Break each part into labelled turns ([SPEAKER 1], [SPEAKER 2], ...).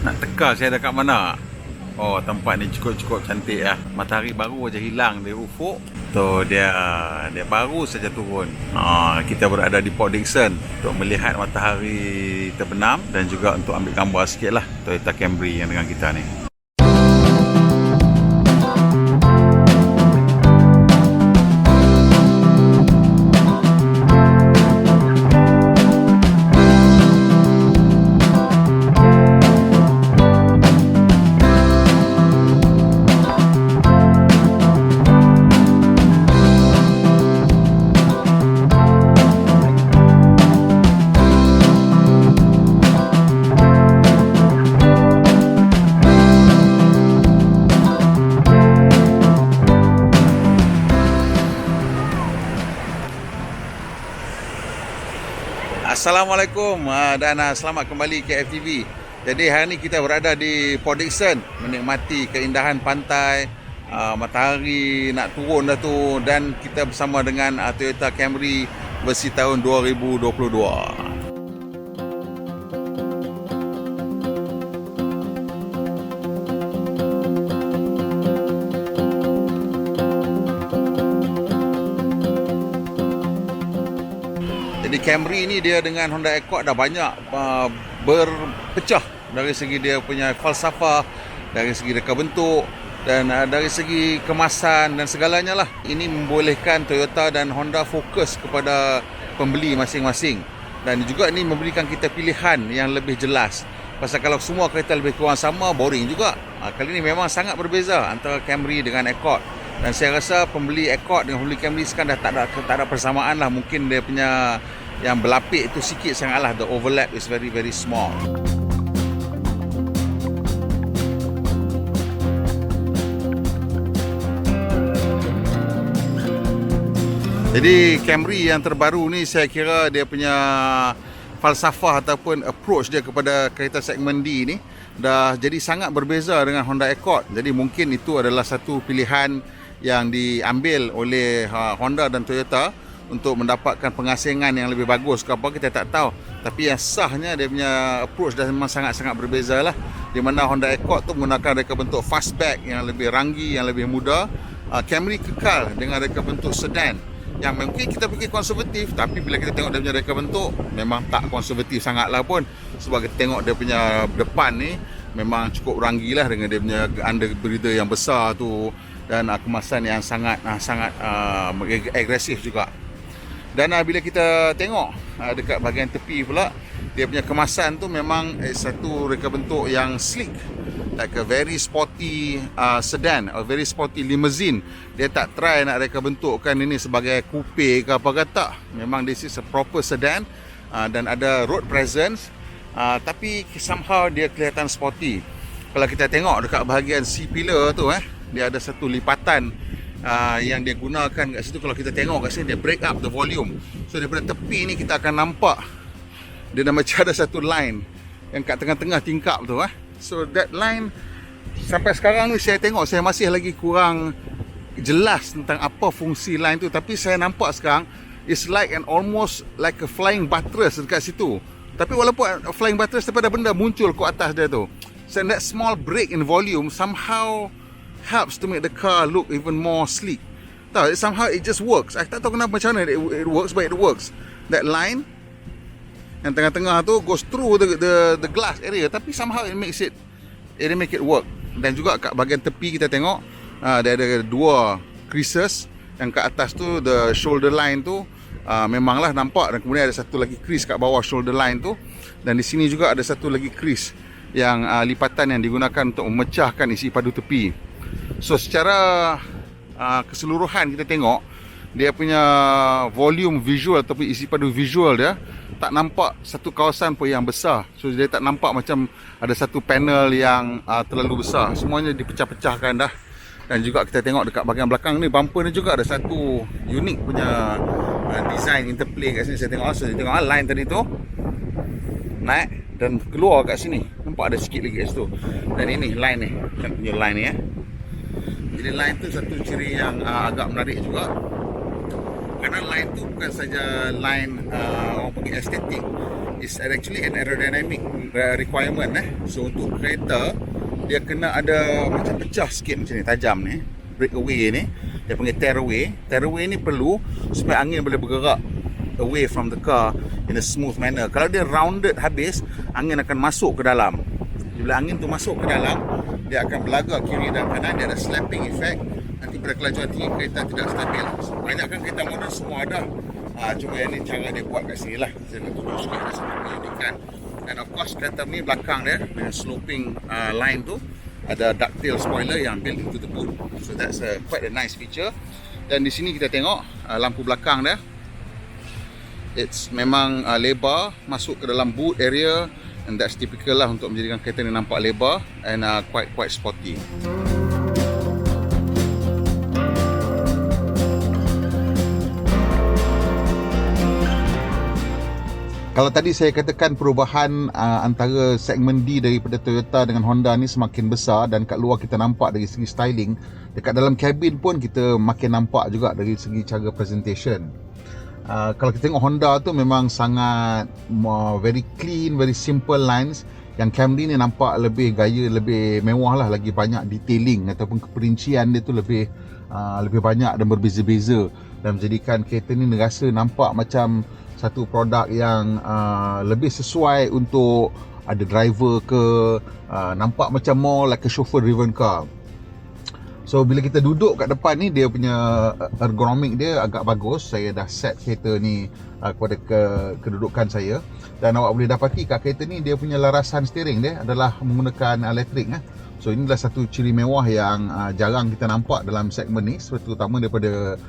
[SPEAKER 1] Nak teka saya dekat mana? Oh, tempat ni cukup-cukup cantik lah. Matahari baru aja hilang dari ufuk. Tu dia baru saja turun. Kita berada di Port Dickson untuk melihat matahari terbenam dan juga untuk ambil gambar sikit lah Toyota Camry yang dengan kita ni. Assalamualaikum dan selamat kembali ke FTV. Jadi hari ni kita berada di Port Dickson menikmati keindahan pantai, matahari nak turun dah tu, dan kita bersama dengan Toyota Camry versi tahun 2022. Jadi Camry ni dia dengan Honda Accord dah banyak berpecah dari segi dia punya falsafah, dari segi reka bentuk dan dari segi kemasan dan segalanya lah. Ini membolehkan Toyota dan Honda fokus kepada pembeli masing-masing, dan juga ini memberikan kita pilihan yang lebih jelas. Pasal kalau semua kereta lebih kurang sama, boring juga. Kali ini memang sangat berbeza antara Camry dengan Accord, dan saya rasa pembeli Accord dengan pembeli Camry sekarang dah tak ada persamaan lah. Mungkin dia punya yang berlapik itu sikit sangat lah. The overlap is very very small. Jadi Camry yang terbaru ni, saya kira dia punya falsafah ataupun approach dia kepada kereta segmen D ni dah jadi sangat berbeza dengan Honda Accord. Jadi mungkin itu adalah satu pilihan yang diambil oleh Honda dan Toyota untuk mendapatkan pengasingan yang lebih bagus ke apa, kita tak tahu. Tapi yang sahnya dia punya approach dah memang sangat-sangat berbeza lah. Di mana Honda Accord tu menggunakan reka bentuk fastback yang lebih ranggi, yang lebih muda. Camry kekal dengan reka bentuk sedan yang mungkin kita fikir konservatif, tapi bila kita tengok dia punya reka bentuk memang tak konservatif sangat lah pun. Sebab kita tengok dia punya depan ni memang cukup ranggi lah dengan dia punya underbreather yang besar tu, dan kemasan yang sangat agresif juga. Dan bila kita tengok dekat bahagian tepi pula, dia punya kemasan tu memang satu reka bentuk yang sleek, like a very sporty sedan, a very sporty limousine. Dia tak try nak reka bentukkan ini sebagai coupe ke apa kata. Memang this is a proper sedan, dan ada road presence, tapi somehow dia kelihatan sporty. Kalau kita tengok dekat bahagian C-pillar tu, dia ada satu lipatan yang dia gunakan kat situ. Kalau kita tengok kat sini, dia break up the volume. So daripada tepi ni kita akan nampak dia dah macam ada satu line yang kat tengah-tengah tingkap tu. So that line sampai sekarang ni saya tengok, saya masih lagi kurang jelas tentang apa fungsi line tu. Tapi saya nampak sekarang it's like almost like a flying buttress dekat situ. Tapi walaupun flying buttress, tapi ada benda muncul ke atas dia tu. So that small break in volume somehow helps to make the car look even more sleek. Tahu, somehow it just works. I tak tahu kenapa macam mana it works, but it works. That line yang tengah-tengah tu goes through the glass area, tapi somehow it make it work. Dan juga kat bahagian tepi kita tengok dia ada dua creases. Yang kat atas tu, the shoulder line tu memanglah nampak, dan kemudian ada satu lagi crease kat bawah shoulder line tu, dan di sini juga ada satu lagi crease yang lipatan yang digunakan untuk memecahkan isi padu tepi. So secara keseluruhan kita tengok dia punya volume visual ataupun isi padu visual dia tak nampak satu kawasan pun yang besar. So dia tak nampak macam ada satu panel yang terlalu besar. Semuanya dipecah-pecahkan dah. Dan juga kita tengok dekat bahagian belakang ni, bumper ni juga ada satu unik punya design interplay kat sini. Saya tengok, line tadi tu naik dan keluar kat sini. Nampak ada sikit lagi kat situ. Dan ini line ni, kan punya line ni Jadi line tu satu ciri yang agak menarik juga. Kerana line tu bukan saja line orang panggil estetik, is actually an aerodynamic requirement So untuk kereta dia kena ada macam pecah sikit macam ni, tajam ni, breakaway ni, dia panggil tearaway ni perlu supaya angin boleh bergerak away from the car in a smooth manner. Kalau dia rounded habis, angin akan masuk ke dalam. Bila angin tu masuk ke dalam, dia akan berlagak kiri dan kanan, dia ada slapping effect. Nanti pada kelajuan tinggi kereta tidak stabil. Banyak kan kereta moden semua ada. Cuma yang ni cara dia buat kat sini lah. Saya nak tunjuk sikit rasa menunjukkan. And of course kereta ni belakang dia dengan sloping line tu ada ducktail spoiler yang built into the boot. So that's quite a nice feature. Dan di sini kita tengok lampu belakang dia. It's memang lebar masuk ke dalam boot area, and that's typical lah untuk menjadikan kereta ni nampak lebar and quite sporty. Kalau tadi saya katakan perubahan antara segmen D daripada Toyota dengan Honda ni semakin besar, dan kat luar kita nampak dari segi styling, dekat dalam kabin pun kita makin nampak juga dari segi cara presentation. Kalau kita tengok Honda tu memang sangat very clean, very simple lines. Yang Camry ni nampak lebih gaya, lebih mewah lah, lagi banyak detailing ataupun keperincian dia tu lebih banyak dan berbeza-beza, dan menjadikan kereta ni rasa nampak macam satu produk yang lebih sesuai untuk ada driver ke, nampak macam more like a chauffeur driven car. So bila kita duduk kat depan ni, dia punya ergonomik dia agak bagus. Saya dah set kereta ni kepada kedudukan saya, dan awak boleh dapati kat kereta ni dia punya larasan steering dia adalah menggunakan elektrik. So inilah satu ciri mewah yang jarang kita nampak dalam segmen ni, terutama daripada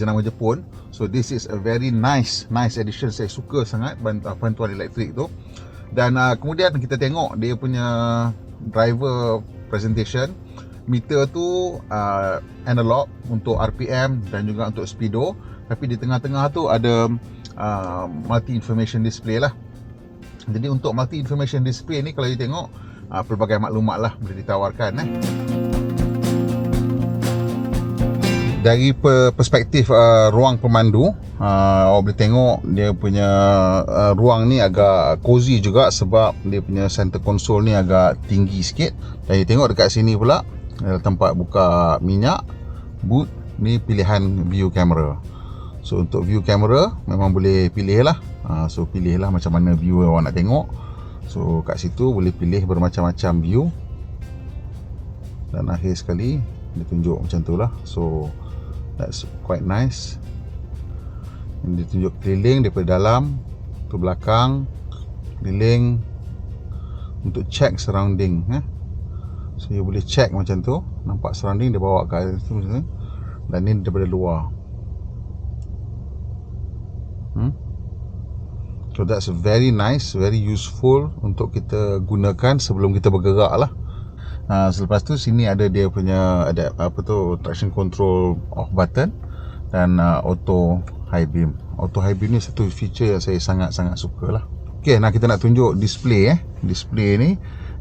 [SPEAKER 1] jenama Jepun. So this is a very nice addition. Saya suka sangat bantuan elektrik tu. Dan kemudian kita tengok dia punya driver presentation. Meter tu analog untuk RPM dan juga untuk speedo, tapi di tengah-tengah tu ada multi information display lah. Jadi untuk multi information display ni, kalau you tengok pelbagai maklumat lah boleh ditawarkan. Dari perspektif ruang pemandu, awak boleh tengok dia punya ruang ni agak cozy juga, sebab dia punya center console ni agak tinggi sikit. Dan you tengok dekat sini pula tempat buka minyak, boot ni pilihan view camera. So untuk view camera memang boleh pilih lah. So pilih lah macam mana view awak nak tengok. So kat situ boleh pilih bermacam-macam view, dan akhir sekali dia tunjuk macam tu lah. So that's quite nice. Dia tunjuk keliling daripada dalam ke belakang, keliling untuk check surrounding. So you boleh check macam tu, nampak surrounding dia bawa ke atas tu macam tu. Dan ni daripada luar. So that's very nice, very useful untuk kita gunakan sebelum kita bergerak lah. Selepas tu sini ada dia punya traction control off button dan auto high beam. Auto high beam ni satu feature yang saya sangat-sangat suka lah. Okay, kita nak tunjuk display. Display ni,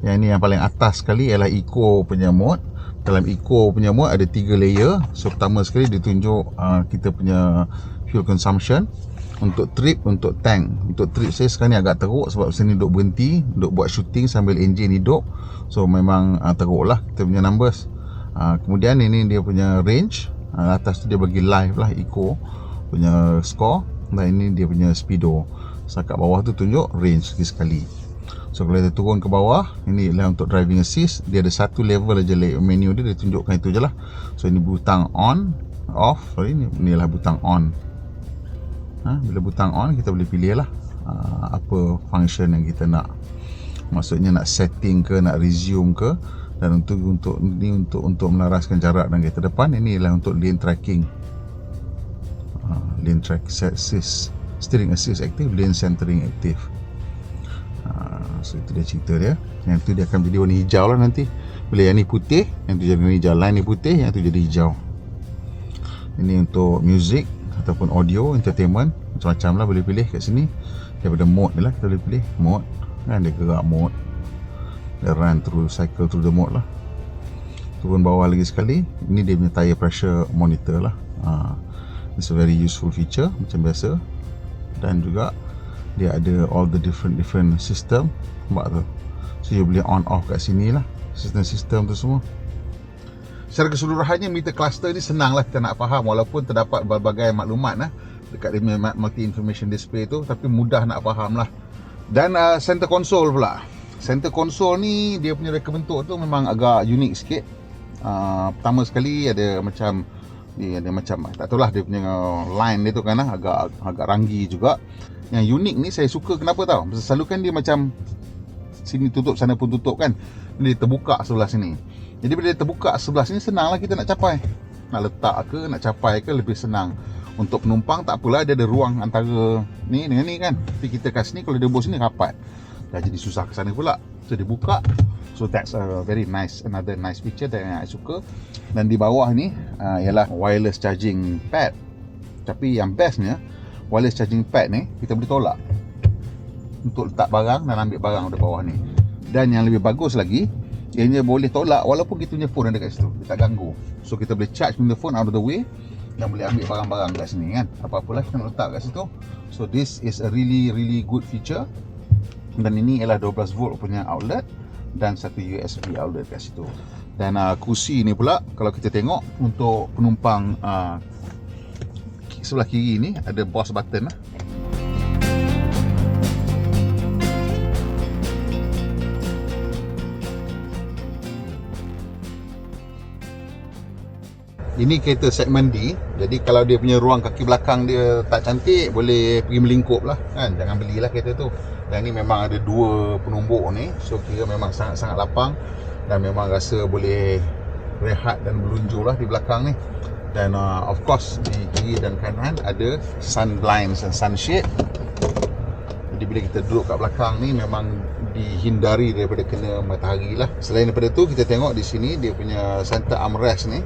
[SPEAKER 1] yang ni yang paling atas sekali ialah eco punya mode. Dalam eco punya mode ada 3 layer. So pertama sekali ditunjuk kita punya fuel consumption. Untuk trip, untuk tank. Untuk trip saya sekarang ni agak teruk sebab sini duduk berhenti, duduk buat shooting sambil enjin hidup. So memang teruk lah kita punya numbers. Kemudian ini dia punya range. Atas tu dia bagi live lah eco punya score, dan ini dia punya speedo. Kat bawah tu tunjuk range sekali. So kalau kita turun ke bawah, ini ialah untuk driving assist. Dia ada satu level aja menu dia tunjukkan itu je lah. So ini butang on, off. Ini ialah butang on. Bila butang on, kita boleh pilih lah apa function yang kita nak. Maksudnya nak setting ke, nak resume ke. Dan untuk melaraskan jarak dengan kereta depan. Ini ialah untuk lane tracking, lane track assist, steering assist aktif, lane centering aktif. So itu dia cerita dia. Yang tu dia akan jadi warna hijau lah nanti. Bila yang ni putih, yang tu jadi warna hijau. Line ni putih, yang tu jadi hijau. Ini untuk music ataupun audio, entertainment, macam-macam lah boleh pilih kat sini. Daripada mode ni lah kita boleh pilih mode. Kan dia gerak mode, dia run through, cycle through the mode lah. Turun bawah lagi sekali, ini dia punya tire pressure monitor lah. It's a very useful feature macam biasa. Dan juga Dia ada all the different system. Nampak tu? So you boleh on off kat sini lah sistem tu semua. Secara keseluruhannya meter cluster ni senang lah kita nak faham, walaupun terdapat berbagai maklumat lah dekat dia multi information display tu, tapi mudah nak faham lah. Dan center console pula. Center console ni dia punya reka bentuk tu memang agak unik sikit. Pertama sekali ada macam ni, ada macam tak tahulah dia punya line dia tu kan lah, agak ranggi juga. Yang unik ni saya suka kenapa tahu? Selalu kan dia macam sini tutup sana pun tutup kan. Dia terbuka sebelah sini. Jadi bila dia terbuka sebelah sini, senanglah kita nak capai. Nak letak ke, nak capai ke, lebih senang. Untuk penumpang tak apalah, dia ada ruang antara ni dengan ni kan. Tapi kita kat sini kalau dia bos ni rapat, dah jadi susah ke sana pula. So dia buka. So that's a very nice, another nice feature yang saya suka. Dan di bawah ni ialah wireless charging pad. Tapi yang bestnya, wireless charging pad ni kita boleh tolak untuk letak barang dan ambil barang di bawah ni. Dan yang lebih bagus lagi, ianya boleh tolak walaupun kita punya phone ada kat situ, dia tak ganggu. So kita boleh charge the phone out of the way dan boleh ambil barang-barang kat sini kan. Apa-apalah kita nak letak kat situ. So this is a really good feature. Dan ini ialah 12 volt punya outlet dan satu USB outlet kat situ. Dan kursi ni pula kalau kita tengok untuk penumpang sebelah kiri ni ada pause button lah. Ini kereta segmen D. Jadi kalau dia punya ruang kaki belakang dia tak cantik, boleh pergi melingkup lah kan. Jangan belilah kereta tu. Dan ni memang ada dua penumbuk ni. So kira memang sangat-sangat lapang. Dan memang rasa boleh rehat dan berlunjur lah di belakang ni. Dan of course di kiri dan kanan ada sun blinds dan sunshade. Jadi bila kita duduk kat belakang ni memang dihindari daripada kena matahari lah. Selain daripada tu, kita tengok di sini dia punya center armrest ni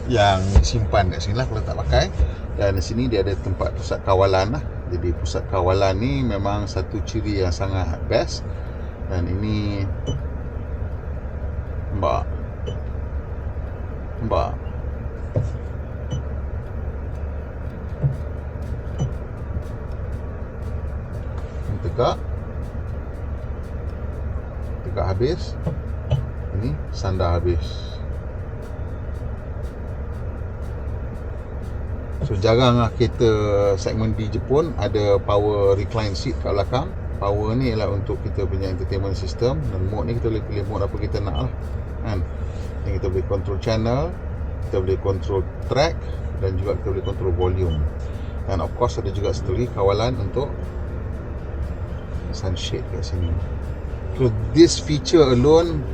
[SPEAKER 1] yang simpan kat sini lah kalau tak pakai. Dan di sini dia ada tempat pusat kawalan lah. Jadi pusat kawalan ni memang satu ciri yang sangat best. Dan ini nampak tegak habis. Ini sandar habis. So jarang lah kereta segmen D Jepun ada power recline seat kat belakang. Power ni ialah untuk kita punya entertainment system. Dan mode ni kita boleh pilih mode apa kita nak lah kan. Dan kita boleh control channel, kita boleh control track, dan juga kita boleh control volume. Dan of course ada juga satu lagi kawalan untuk sunshade kat sini. So this feature alone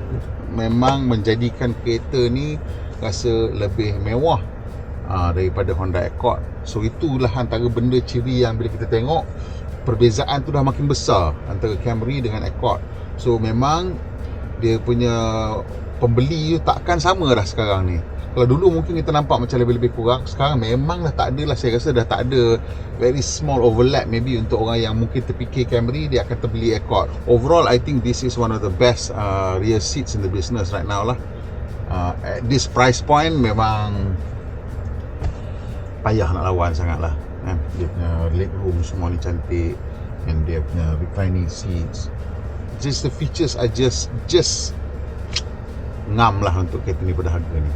[SPEAKER 1] memang menjadikan kereta ni rasa lebih mewah daripada Honda Accord. So itulah antara benda ciri yang bila kita tengok perbezaan tu dah makin besar antara Camry dengan Accord. So memang dia punya pembeli tu takkan sama dah sekarang ni. Kalau dulu mungkin kita nampak macam lebih-lebih kurang, sekarang memang dah tak ada lah. Saya rasa dah tak ada very small overlap. Maybe untuk orang yang mungkin terfikir Camry, dia akan terbeli Accord. Overall, I think this is one of the best rear seats in the business right now lah. At this price point memang payah nak lawan sangat lah kan. Dia punya leg room semua ni cantik, and dia punya reclining seats, just the features are just ngam lah untuk kereta ni pada harga ni.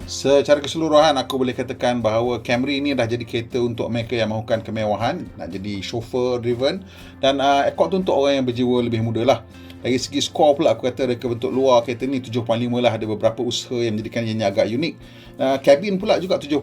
[SPEAKER 1] Secara keseluruhan aku boleh katakan bahawa Camry ni dah jadi kereta untuk mereka yang mahukan kemewahan, nak jadi chauffeur driven, dan Accord tu untuk orang yang berjiwa lebih muda lah. Dari segi skor pula aku kata reka bentuk luar kereta ni 7.5 lah. Ada beberapa usaha yang menjadikan ianya agak unik. Kabin pula juga 7.5.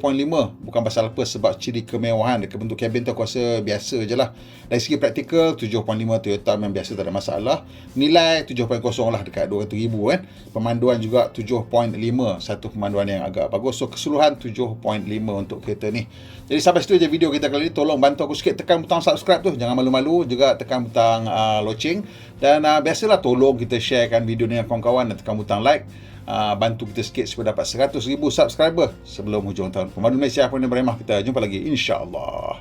[SPEAKER 1] Bukan pasal apa, sebab ciri kemewahan reka bentuk kabin tu aku rasa biasa je lah. Dari segi praktikal 7.5 Toyota memang biasa, tak ada masalah. Nilai 7.0 lah, dekat 200,000 kan. Pemanduan juga 7.5, satu pemanduan yang agak bagus. So keseluruhan 7.5 untuk kereta ni. Jadi sampai situ je video kita kali ni. Tolong bantu aku sikit, tekan butang subscribe tu, jangan malu-malu. Juga tekan butang loceng. Dan biasalah tolong kita sharekan video ni dengan kawan-kawan, dan tekan butang like. Bantu kita sikit supaya dapat 100,000 subscriber sebelum hujung tahun. Pemandu Malaysia, Puan Ibrahimah, kita jumpa lagi insya-Allah.